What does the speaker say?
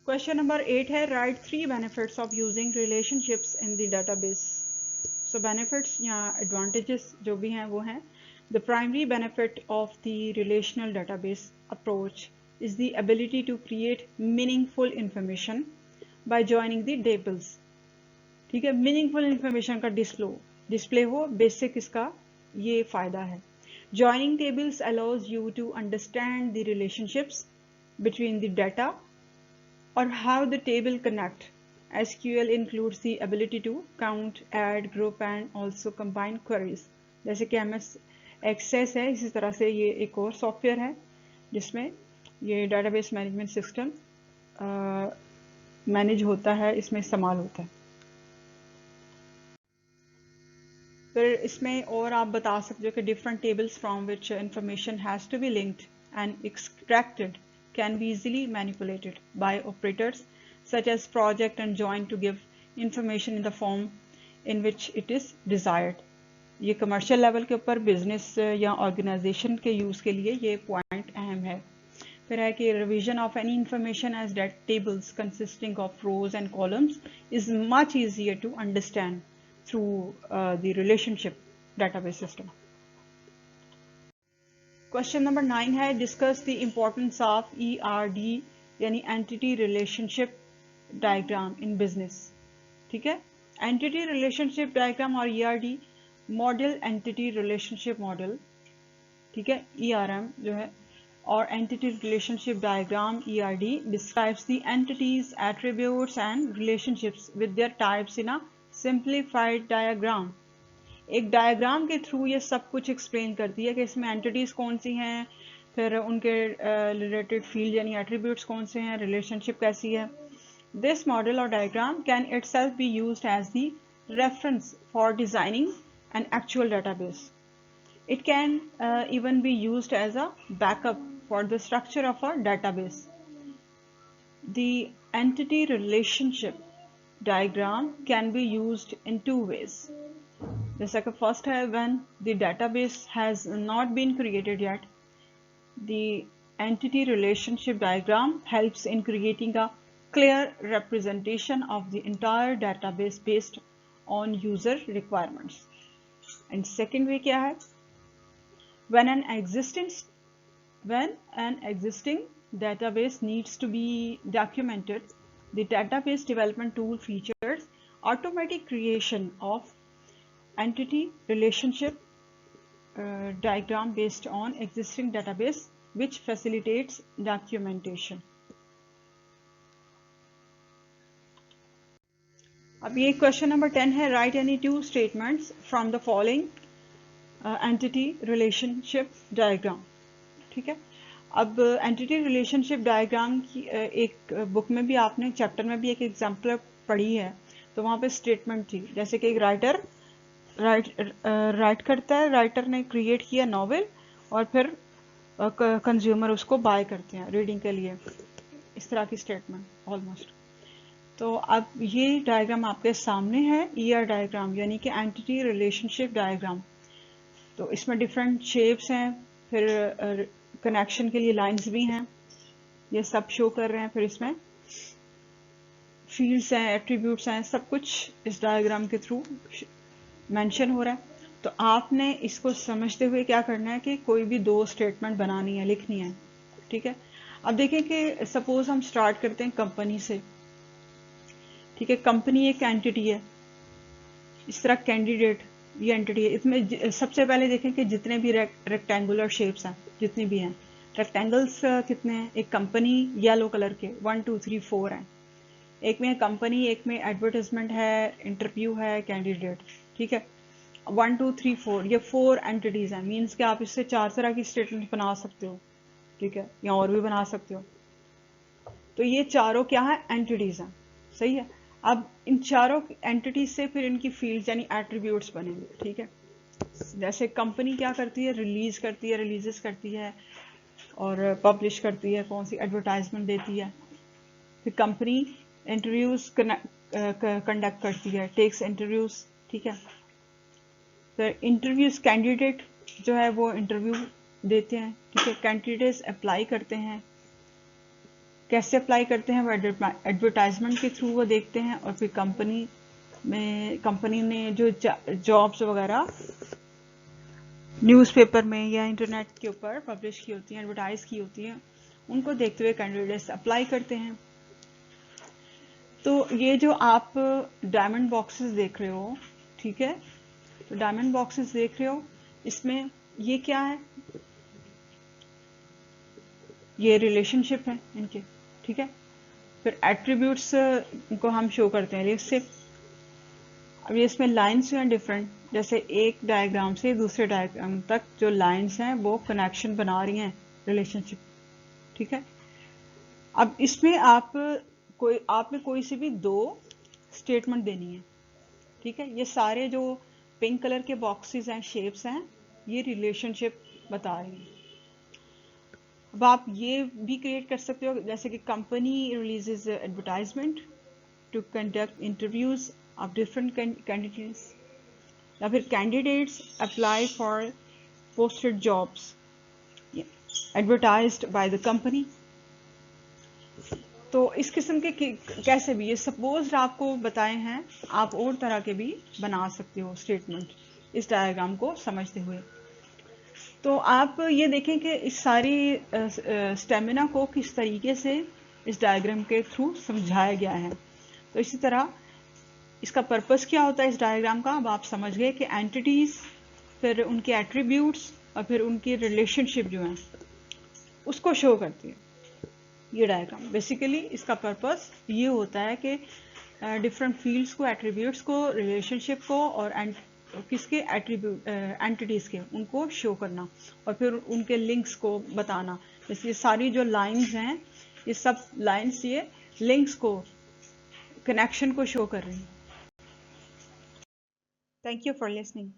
Question number 8 है right 3 benefits of using relationships in the database. So benefits या advantages जो भी हैं वो हैं the primary benefit of the relational database approach is the ability to create meaningful information by joining the tables। ठीक है, meaningful information का display हो, बेसिक इसका ये फायदा है। Joining tables allows you to understand the relationships between the data or how the table connect। SQL includes the ability to count, add, group and also combine queries। जैसे कि MS Access है, इसी तरह से ये एक और सॉफ्टवेयर है जिसमें ये डेटाबेस मैनेजमेंट सिस्टम मैनेज होता है, इसमें इस्तेमाल होता है। फिर इसमें और आप बता सकते हो कि different tables from which information has to be linked and extracted can be easily manipulated by operators such as project and join to give information in the form in which it is desired। ये commercial level के ऊपर business या organisation के use के लिए ये point अहम है। फिर है कि revision of any information as data tables consisting of rows and columns is much easier to understand through the relationship database system. Question number 9 है discuss the importance of ERD यानी entity relationship diagram in business. ठीक है, entity relationship diagram और ERD model entity relationship model, ठीक है, ERM जो है, और entity relationship diagram ERD describes the entities attributes and relationships with there types in a simplified diagram. एक diagram के थ्रू ये सब कुछ एक्सप्लेन करती है कि इसमें एंटिटीज कौन सी हैं, फिर उनके रिलेटेड फील्ड यानी एट्रीब्यूट्स कौन से हैं, रिलेशनशिप कैसी है। दिस मॉडल और diagram can itself be used as the reference for designing an actual database. It can even be used as a backup for the structure of a database. The entity relationship diagram can be used in two ways। जैसा कि first है when the database has not been created yet, the entity relationship diagram helps in creating a clear representation of the entire database based on user requirements। and second way क्या है, when an existing database needs to be documented, the database development tool features automatic creation of entity relationship diagram based on existing database which facilitates documentation। अब ये question number 10 है right any two statements from the following entity relationship diagram. ठीक है, अब entity relationship diagram की एक book में भी आपने चैप्टर में भी एक एग्जाम्पल पढ़ी है, तो वहाँ पे स्टेटमेंट थी जैसे कि एक राइटर राइट करता है, राइटर ने क्रिएट किया नॉवेल और फिर कंज्यूमर उसको बाय करते हैं रीडिंग के लिए, इस तरह की स्टेटमेंट ऑलमोस्ट। तो अब ये डायग्राम आपके सामने है, ER डायग्राम यानी कि एंटिटी रिलेशनशिप डायग्राम। तो इसमें डिफरेंट शेप्स हैं, फिर कनेक्शन के लिए लाइंस भी हैं, ये सब शो कर रहे हैं। फिर इसमें फील्ड्स हैं, एट्रीब्यूट्स हैं, सब कुछ इस डायग्राम के थ्रू मेंशन हो रहा है। तो आपने इसको समझते हुए क्या करना है कि कोई भी दो स्टेटमेंट बनानी है, लिखनी है। ठीक है, अब देखें कि सपोज हम स्टार्ट करते हैं कंपनी से। ठीक है, कंपनी एक एंटिटी है, इस तरह कैंडिडेट ये एंटिटी है। इसमें सबसे पहले देखें कि जितने भी रेक्टेंगुलर शेप्स हैं, जितनी भी हैं, रेक्टेंगल्स कितने हैं, एक कंपनी येलो कलर के 1 2 3 4 हैं, एक में कंपनी, एक में एडवर्टाइजमेंट है, इंटरव्यू है, कैंडिडेट। ठीक है, 1 2 3 4 ये 4 एंटिटीज हैं, मीन्स कि आप इससे 4 तरह की स्टेटमेंट बना सकते हो। ठीक है, या और भी बना सकते हो। तो ये चारों क्या है, एंटिटीज हैं। सही है, अब इन चारों एंटिटीज से फिर इनकी फील्ड्स यानी एट्रीब्यूट्स बनेंगे। ठीक है, जैसे कंपनी क्या करती है, रिलीज करती है, रिलीजेस करती है और पब्लिश करती है, कौन सी एडवर्टाइजमेंट देती है। फिर कंपनी इंटरव्यूज कंडक्ट करती है, टेक्स इंटरव्यूज। ठीक है, फिर इंटरव्यूज कैंडिडेट जो है वो इंटरव्यू देते हैं। ठीक है, कैंडिडेट्स अप्लाई करते हैं। कैसे अप्लाई करते हैं, वो एडवर्टाइजमेंट के थ्रू वो देखते हैं, और फिर कंपनी ने जो जॉब्स वगैरह न्यूज़पेपर में या इंटरनेट के ऊपर पब्लिश की होती हैं, एडवर्टाइज की होती हैं, उनको देखते हुए कैंडिडेट्स अप्लाई करते हैं। तो ये जो आप डायमंड बॉक्सेस देख रहे हो, ठीक है, तो डायमंड बॉक्सेस देख रहे हो, इसमें ये क्या है, ये रिलेशनशिप है इनके, ठीक है। फिर एट्रीब्यूट्स को हम शो करते हैं लिस्ट से। अब ये इसमें लाइंस जो हैं डिफरेंट, जैसे एक डायग्राम से दूसरे डायग्राम तक जो लाइंस हैं वो कनेक्शन बना रही हैं, रिलेशनशिप, ठीक है। अब इसमें आपने कोई सी भी दो स्टेटमेंट देनी है, ठीक है। ये सारे जो पिंक कलर के बॉक्सेस हैं, शेप्स हैं, ये रिलेशनशिप बता रही हैं। अब आप ये भी क्रिएट कर सकते हो, जैसे कि company releases advertisement to conduct interviews of different candidates, या फिर candidates apply for posted jobs advertised by the company. तो इस किस्म के कैसे भी, ये सपोज आपको बताए हैं, आप और तरह के भी बना सकते हो स्टेटमेंट इस डायग्राम को समझते हुए। तो आप ये देखें कि इस सारी स्टेमिना को किस तरीके से इस डायग्राम के थ्रू समझाया गया है। तो इसी तरह इसका पर्पस क्या होता है इस डायग्राम का, अब आप समझ गए कि एंटिटीज, फिर उनके एट्रीब्यूट्स, और फिर उनकी रिलेशनशिप जो है उसको शो करती है ये डायग्राम। बेसिकली इसका पर्पस ये होता है कि डिफरेंट फील्ड्स को, एट्रीब्यूट्स को, रिलेशनशिप को, और किसके एट्रीब्यूट एंटिटीज के, उनको शो करना, और फिर उनके लिंक्स को बताना। जैसे ये सारी जो लाइंस हैं, ये सब लाइंस ये लिंक्स को, कनेक्शन को शो कर रही हैं। Thank you for listening.